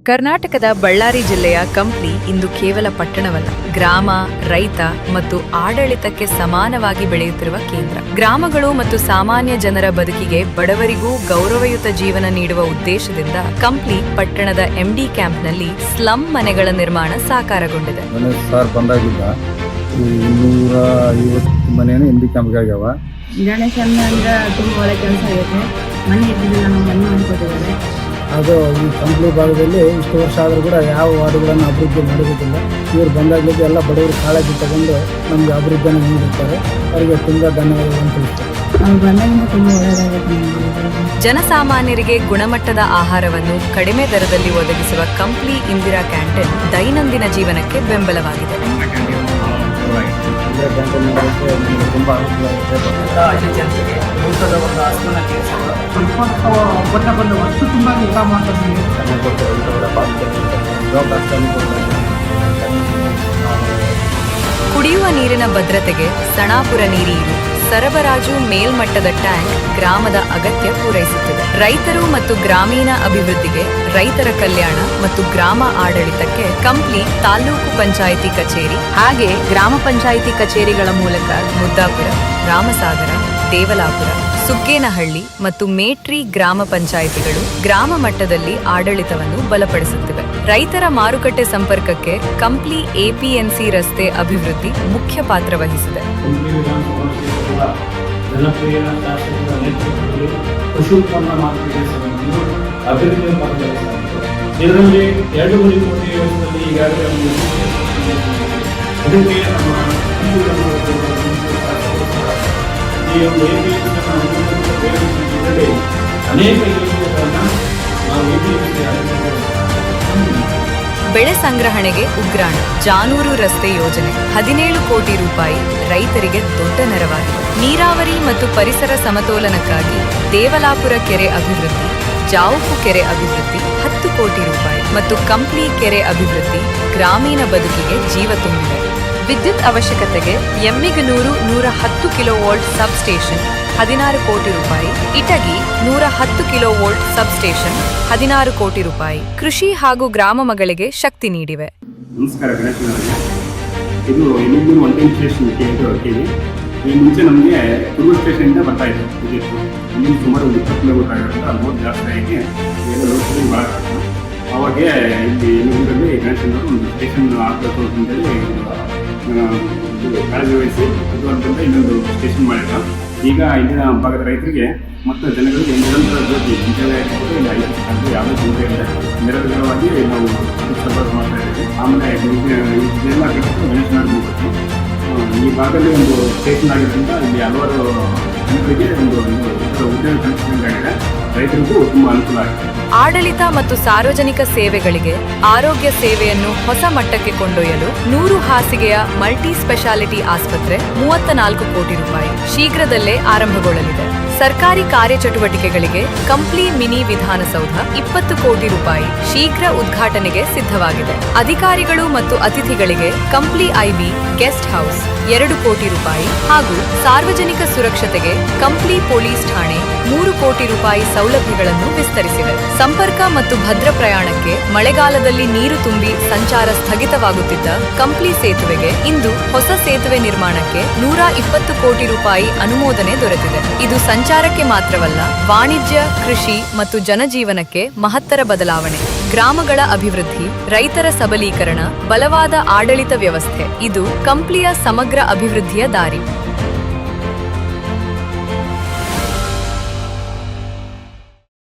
ಕರ್ನಾಟಕದ ಬಳ್ಳಾರಿ ಜಿಲ್ಲೆಯ ಕಂಪ್ಲಿ ಇಂದು ಕೇವಲ ಪಟ್ಟಣವಲ್ಲ, ಗ್ರಾಮ, ರೈತ ಮತ್ತು ಆಡಳಿತಕ್ಕೆ ಸಮಾನವಾಗಿ ಬೆಳೆಯುತ್ತಿರುವ ಕೇಂದ್ರ. ಗ್ರಾಮಗಳು ಮತ್ತು ಸಾಮಾನ್ಯ ಜನರ ಬದುಕಿಗೆ ಬಡವರಿಗೂ ಗೌರವಯುತ ಜೀವನ ನೀಡುವ ಉದ್ದೇಶದಿಂದ ಕಂಪ್ಲಿ ಪಟ್ಟಣದ ಎಂಡಿ ಕ್ಯಾಂಪ್ನಲ್ಲಿ ಸ್ಲಂ ಮನೆಗಳ ನಿರ್ಮಾಣ ಸಾಕಾರಗೊಂಡಿದೆ. ಗಣೇಶನ ತುಂಬ ಒಳ್ಳೆ ಕೆಲಸ ಆಗೈತೆ. ಮನೆ ಇದ್ದಿಲ್ಲ, ನಮ್ಮ ಮನೆ ಮಾಡಿಕೊಟ್ಟಿದ್ದಾರೆ. ಅದು ಈ ಕಂಪ್ಲಿ ಭಾಗದಲ್ಲಿ ಇಷ್ಟು ವರ್ಷ ಆದರೂ ಕೂಡ ಯಾವ ವಾರ್ಡ್ಗಳನ್ನು ಅಭಿವೃದ್ಧಿ ಮಾಡಿರೋದಿಲ್ಲ. ಇವರು ಬಂದಾಗಲಿಕ್ಕೆ ಎಲ್ಲ ಬಡವರು ಕಾಳಜಿ ತಗೊಂಡು ನಮಗೆ ಅಭಿವೃದ್ಧಿಯನ್ನು ನೀಡುತ್ತಾರೆ. ಅವರಿಗೆ ತುಂಬ ಧನ್ಯವಾದಗಳನ್ನು ತಿಳಿಸ್ತಾರೆ. ಅವ್ರು ಬಂದಾಗಿಂದ ತುಂಬ ಒಳ್ಳೆಯದಾಗುತ್ತೆ. ಜನಸಾಮಾನ್ಯರಿಗೆ ಗುಣಮಟ್ಟದ ಆಹಾರವನ್ನು ಕಡಿಮೆ ದರದಲ್ಲಿ ಒದಗಿಸುವ ಕಂಪ್ಲಿ ಇಂದಿರಾ ಕ್ಯಾಂಟೀನ್ ದೈನಂದಿನ ಜೀವನಕ್ಕೆ ಬೆಂಬಲವಾಗಿದೆ. ತುಂಬ ಅನುಕೂಲವಾಗಿದೆ. ಕುಡಿಯುವ ನೀರಿನ ಭದ್ರತೆಗೆ ಸಣಾಪುರ ನೀರು ಸರಬರಾಜು ಮೇಲ್ಮಟ್ಟದ ಟ್ಯಾಂಕ್ ಗ್ರಾಮದ ಅಗತ್ಯ ಪೂರೈಸುತ್ತದೆ. ರೈತರು ಮತ್ತು ಗ್ರಾಮೀಣ ಅಭಿವೃದ್ಧಿಗೆ ರೈತರ ಕಲ್ಯಾಣ ಮತ್ತು ಗ್ರಾಮ ಆಡಳಿತಕ್ಕೆ ಕಂಪ್ಲಿ ತಾಲೂಕು ಪಂಚಾಯಿತಿ ಕಚೇರಿ ಹಾಗೆ ಗ್ರಾಮ ಪಂಚಾಯಿತಿ ಕಚೇರಿಗಳ ಮೂಲಕ ಮುದ್ದಾಪುರ, ರಾಮಸಾಗರ, ದೇವಲಾಪುರ, ಸುಗ್ಗೇನಹಳ್ಳಿ ಮತ್ತು ಮೇಟ್ರಿ ಗ್ರಾಮ ಪಂಚಾಯಿತಿಗಳು ಗ್ರಾಮ ಮಟ್ಟದಲ್ಲಿ ಆಡಳಿತವನ್ನು ಬಲಪಡಿಸುತ್ತಿವೆ. ರೈತರ ಮಾರುಕಟ್ಟೆ ಸಂಪರ್ಕಕ್ಕೆ ಕಂಪ್ಲಿ ಎಪಿಎನ್ಸಿ ರಸ್ತೆ ಅಭಿವೃದ್ಧಿ ಮುಖ್ಯ ಪಾತ್ರ ವಹಿಸಿದೆ. ಜನಪ್ರಿಯ ಶಾಸಕರ ನೇತೃತ್ವದಲ್ಲಿ ಕೃಷಿ ಉತ್ಪನ್ನ ಮಾರುಕಟ್ಟೆ ಸಮಿತಿಯು ಅಭಿವೃದ್ಧಿ ಮಾಡಲಾಗಿದೆ. ಇದರಲ್ಲಿ 2 ಕೋಟಿ ಯೋಜನೆಯಲ್ಲಿ ಈಗಾಗಲೇ ಇದಕ್ಕೆ ನಮ್ಮ ಈ ಒಂದು ಅನೇಕ ಯೋಜನೆಗಳನ್ನು ನಾವು ಬೆಳೆ ಸಂಗ್ರಹಣೆಗೆ ಉಗ್ರಾಣ ಜಾನೂರು ರಸ್ತೆ ಯೋಜನೆ 17 ಕೋಟಿ ರೂಪಾಯಿ ರೈತರಿಗೆ ದೊಡ್ಡ ನೆರವಾಗಿದೆ. ನೀರಾವರಿ ಮತ್ತು ಪರಿಸರ ಸಮತೋಲನಕ್ಕಾಗಿ ದೇವಲಾಪುರ ಕೆರೆ ಅಭಿವೃದ್ಧಿ, ಜಾವುಕು ಕೆರೆ ಅಭಿವೃದ್ಧಿ 10 ಕೋಟಿ ರೂಪಾಯಿ ಮತ್ತು ಕಂಪ್ಲಿ ಕೆರೆ ಅಭಿವೃದ್ಧಿ ಗ್ರಾಮೀಣ ಬದುಕಿಗೆ ಜೀವ ತುಂಬಿದೆ. ವಿದ್ಯುತ್ ಅವಶ್ಯಕತೆಗೆ ಎಮ್ಮಿಗನೂರು 110 ಕಿಲೋವೋಲ್ಟ್ ಸಬ್ ಸ್ಟೇಷನ್ 16 ಕೋಟಿ ರೂಪಾಯಿ, ಇಟಗಿ 110 ಕಿಲೋವೋಲ್ಟ್ ಸಬ್ ಸ್ಟೇಷನ್ 16 ಕೋಟಿ ರೂಪಾಯಿ ಕೃಷಿ ಹಾಗೂ ಗ್ರಾಮ ಮಗಳಿಗೆ ಶಕ್ತಿ ನೀಡಿವೆ. ನಮಸ್ಕಾರ ಗಣೇಶನವರಿಗೆ. ಇದು ಎಮ್ಮಿಗನೂರು ಒನ್ ಟೈಮ್ ಸ್ಟೇಷನ್ ಕೇಳಿ ಈ ಮುಂಚೆ ನಮಗೆ ಕುರುಬ ಸ್ಟೇಷನಿಂದ ಬರ್ತಾ ಇತ್ತು ವಿದ್ಯುತ್. ಇಲ್ಲಿ ಸುಮಾರು 20 ಕಿಲೋಮೀಟರ್ ಆಗಿರುತ್ತೆ. ಅಲ್ಮೋಸ್ಟ್ ಜಾಸ್ತಿ ಆಗಿ ಎಲ್ಲ ಲೋಕಲ್ ಭಾಳ ಆಗ್ತದೆ. ಅವಾಗ ಇಲ್ಲಿ ಎಮ್ಮಿಗನೂರಲ್ಲಿ ಗಣೇಶನವರು ಒಂದು ಸ್ಟೇಷನ್ ಆಗಬೇಕು ಅಂತೇಳಿ ಕಾಳಜಿ ವಹಿಸಿ ಅದು ಅಂತಂದ್ರೆ ಇನ್ನೊಂದು ಸ್ಟೇಷನ್ ಮಾಡಿದ್ರು. ಈಗ ಇಲ್ಲಿನ ಭಾಗದ ರೈತರಿಗೆ ಮತ್ತು ಜನಗಳಿಗೆ ನಿರಂತರ ಜ್ಯೋತಿ ಮುಂಚೆನೇ ಆಗಿರ್ಬೋದು ಇಲ್ಲ ಐದು ಯಾವುದೇ ಚಿಂತೆ ಇಲ್ಲ, ನಿರಂತರವಾಗಿ ನಾವು ಸರಬರಾಜು ಮಾಡ್ತಾ ಇದ್ದೀವಿ. ಆಮೇಲೆ ಇದೆಲ್ಲ ಬಿಟ್ಟು ಗಣೇಶನಾಡು ಹೋಗ್ಬೇಕು. ಈ ಭಾಗದಲ್ಲಿ ಒಂದು ಸ್ಟೇಷನ್ ಆಗಿರೋದ್ರಿಂದ ಇಲ್ಲಿ ಹಲವಾರು ಜನರಿಗೆ ಒಂದು ಉದ್ಯೋಗ ಕಲ್ಪಿಸಿದಂಗಾಗಿದೆ. ರೈತರಿಗೂ ತುಂಬ ಅನುಕೂಲ ಆಗಿದೆ. ಆಡಳಿತ ಮತ್ತು ಸಾರ್ವಜನಿಕ ಸೇವೆಗಳಿಗೆ ಆರೋಗ್ಯ ಸೇವೆಯನ್ನು ಹೊಸ ಮಟ್ಟಕ್ಕೆ ಕೊಂಡೊಯ್ಯಲು 100 ಹಾಸಿಗೆಯ ಮಲ್ಟಿ ಸ್ಪೆಷಾಲಿಟಿ ಆಸ್ಪತ್ರೆ 34 ಕೋಟಿ ರೂಪಾಯಿ ಶೀಘ್ರದಲ್ಲೇ ಆರಂಭಗೊಳ್ಳಲಿದೆ. ಸರ್ಕಾರಿ ಕಾರ್ಯಚಟುವಟಿಕೆಗಳಿಗೆ ಕಂಪ್ಲಿ ಮಿನಿ ವಿಧಾನಸೌಧ 20 ಕೋಟಿ ರೂಪಾಯಿ ಶೀಘ್ರ ಉದ್ಘಾಟನೆಗೆ ಸಿದ್ಧವಾಗಿದೆ. ಅಧಿಕಾರಿಗಳು ಮತ್ತು ಅತಿಥಿಗಳಿಗೆ ಕಂಪ್ಲಿ ಐಬಿ ಗೆಸ್ಟ್ ಹೌಸ್ 2 ಕೋಟಿ ರೂಪಾಯಿ ಹಾಗೂ ಸಾರ್ವಜನಿಕ ಸುರಕ್ಷತೆಗೆ ಕಂಪ್ಲಿ ಪೊಲೀಸ್ ಠಾಣೆ 3 ಕೋಟಿ ರೂಪಾಯಿ ಸೌಲಭ್ಯಗಳನ್ನು ವಿಸ್ತರಿಸಿವೆ. ಸಂಪರ್ಕ ಮತ್ತು ಭದ್ರ ಪ್ರಯಾಣಕ್ಕೆ ಮಳೆಗಾಲದಲ್ಲಿ ನೀರು ತುಂಬಿ ಸಂಚಾರ ಸ್ಥಗಿತವಾಗುತ್ತಿದ್ದ ಕಂಪ್ಲಿ ಸೇತುವೆಗೆ ಇಂದು ಹೊಸ ಸೇತುವೆ ನಿರ್ಮಾಣಕ್ಕೆ 120 ಕೋಟಿ ರೂಪಾಯಿ ಅನುಮೋದನೆ ದೊರೆತಿದೆ. ಇದು ಸಂಚಾರಕ್ಕೆ ಮಾತ್ರವಲ್ಲ, ವಾಣಿಜ್ಯ, ಕೃಷಿ ಮತ್ತು ಜನಜೀವನಕ್ಕೆ ಮಹತ್ತರ ಬದಲಾವಣೆ. ಗ್ರಾಮಗಳ ಅಭಿವೃದ್ಧಿ, ರೈತರ ಸಬಲೀಕರಣ, ಬಲವಾದ ಆಡಳಿತ ವ್ಯವಸ್ಥೆ ಇದು ಕಂಪ್ಲಿಯ ಸಮಗ್ರ ಅಭಿವೃದ್ಧಿಯ ದಾರಿ.